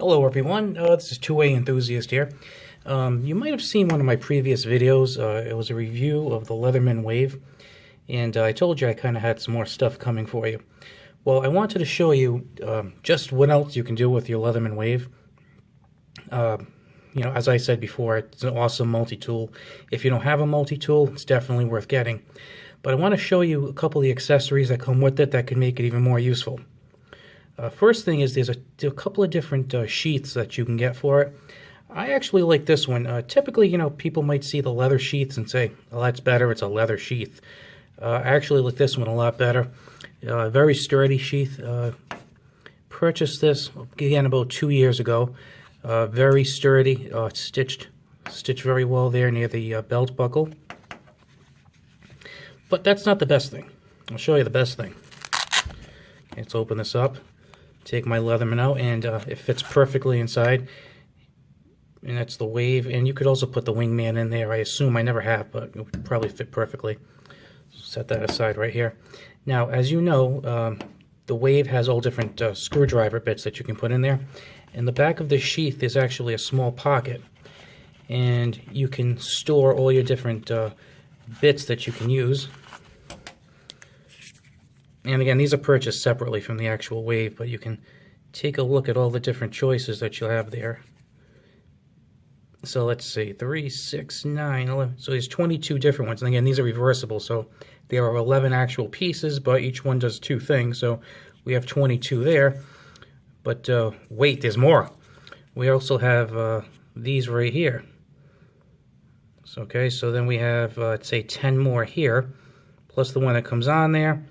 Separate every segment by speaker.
Speaker 1: Hello everyone, this is 2A Enthusiast here. You might have seen one of my previous videos. It was a review of the Leatherman Wave, and I told you I kind of had some more stuff coming for you. Well, I wanted to show you just what else you can do with your Leatherman Wave. As I said before, it's an awesome multi-tool. If you don't have a multi-tool, it's definitely worth getting. But I want to show you a couple of the accessories that come with it that can make it even more useful. First thing is there's a couple of different sheaths that you can get for it. I actually like this one. Typically, people might see the leather sheaths and say, "Oh, that's better. It's a leather sheath." I actually like this one a lot better. Very sturdy sheath. Purchased this again about 2 years ago. Very sturdy. Stitched very well there near the belt buckle. But that's not the best thing. I'll show you the best thing. Okay, let's open this up. Take my Leatherman out, and it fits perfectly inside. And that's the Wave, and you could also put the Wingman in there. I assume, I never have, but it would probably fit perfectly. Set that aside right here. Now, as you know, the Wave has all different screwdriver bits that you can put in there. In the back of the sheath is actually a small pocket, and you can store all your different bits that you can use. And again, these are purchased separately from the actual Wave, but you can take a look at all the different choices that you'll have there. So let's see, 3, 6, 9, 11. So there's 22 different ones. And again, these are reversible, so there are 11 actual pieces, but each one does 2 things. So we have 22 there. But wait, there's more. We also have these right here. So, okay, so then we have, let's say, 10 more here, plus the one that comes on there.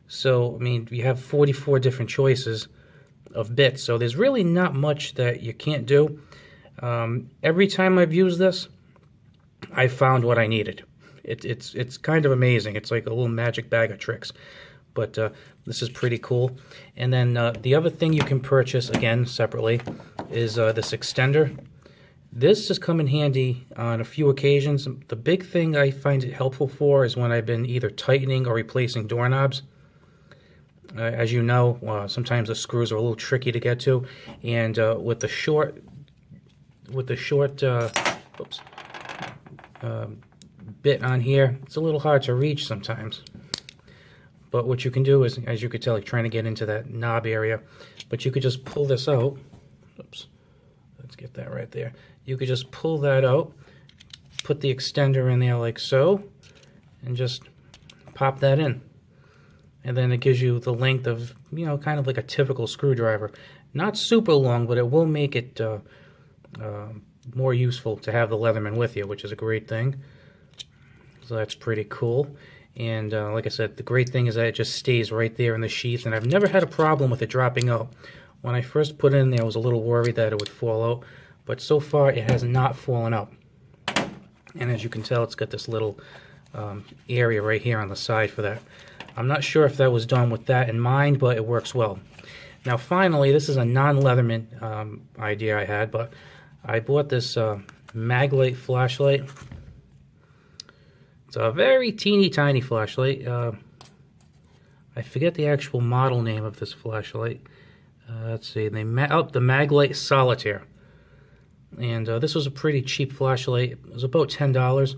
Speaker 1: So, I mean, you have 44 different choices of bits. So there's really not much that you can't do. Every time I've used this, I found what I needed. It's kind of amazing. It's like a little magic bag of tricks. But this is pretty cool. And then the other thing you can purchase, again, separately, is this extender. This has come in handy on a few occasions. The big thing I find it helpful for is when I've been either tightening or replacing doorknobs. As you know, sometimes the screws are a little tricky to get to, and with the short bit on here, it's a little hard to reach sometimes. But what you can do is, as you could tell, like trying to get into that knob area, but you could just pull this out. Oops, let's get that right there. You could just pull that out, put the extender in there like so, and just pop that in. And then it gives you the length of, kind of like a typical screwdriver. Not super long, but it will make it more useful to have the Leatherman with you, which is a great thing. So that's pretty cool. And like I said, the great thing is that it just stays right there in the sheath, and I've never had a problem with it dropping out. When I first put it in there, I was a little worried that it would fall out, but so far it has not fallen out. And as you can tell, it's got this little area right here on the side for that. I'm not sure if that was done with that in mind, but it works well. Now finally, this is a non-Leatherman idea I had, but I bought this Maglite flashlight. It's a very teeny tiny flashlight. I forget the actual model name of this flashlight. Let's see, the Maglite Solitaire. And this was a pretty cheap flashlight. It was about $10.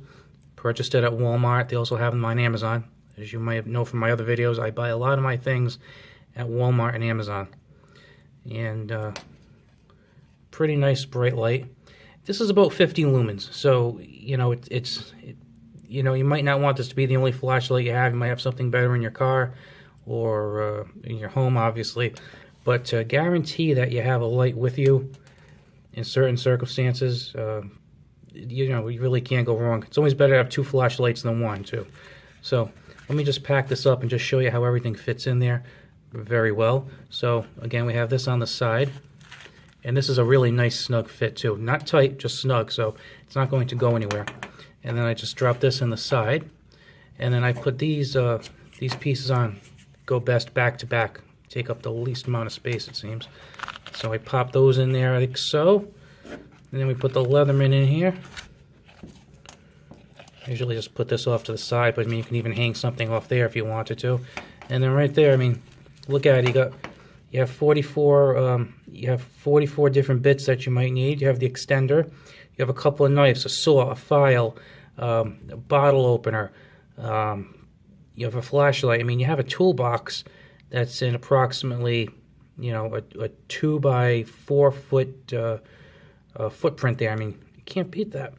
Speaker 1: Purchased it at Walmart. They also have them on Amazon. As you might know from my other videos, I buy a lot of my things at Walmart and Amazon. And pretty nice bright light. This is about 50 lumens, so you might not want this to be the only flashlight you have. You might have something better in your car or in your home, obviously. But to guarantee that you have a light with you in certain circumstances, you really can't go wrong. It's always better to have 2 flashlights than 1, too. So let me just pack this up and just show you how everything fits in there very well. So again, we have this on the side, and this is a really nice snug fit too. Not tight, just snug, so it's not going to go anywhere. And then I just drop this in the side, and then I put these pieces on. Go best back to back. Take up the least amount of space, it seems. So I pop those in there like so, and then we put the Leatherman in here. I usually just put this off to the side, but I mean, you can even hang something off there if you wanted to. And then right there, I mean, look at it, you You have 44 different bits that you might need. You have the extender. You have a couple of knives, a saw, a file, a bottle opener. You have a flashlight. I mean, you have a toolbox that's in approximately, you know, a 2 by 4 foot footprint there. I mean, you can't beat that.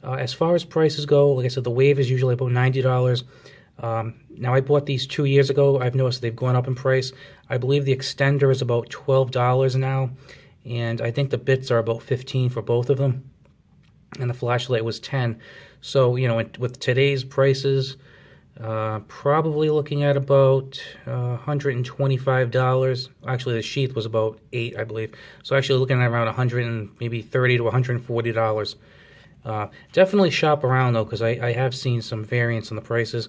Speaker 1: As far as prices go, like I said, the Wave is usually about $90. Now, I bought these 2 years ago. I've noticed they've gone up in price. I believe the extender is about $12 now, and I think the bits are about $15 for both of them, and the flashlight was $10. So, you know, with today's prices, probably looking at about $125. Actually, the sheath was about $8, I believe. So actually looking at around maybe $30 to $140. Definitely shop around though, because I have seen some variance in the prices,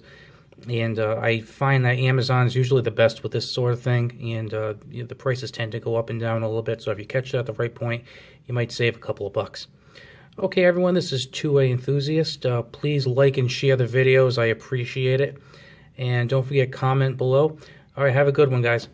Speaker 1: and I find that Amazon is usually the best with this sort of thing, and you know, the prices tend to go up and down a little bit. So if you catch it at the right point, you might save a couple of bucks. Okay, everyone, this is 2A Enthusiast. Please like and share the videos. I appreciate it. And don't forget, comment below. All right, have a good one, guys.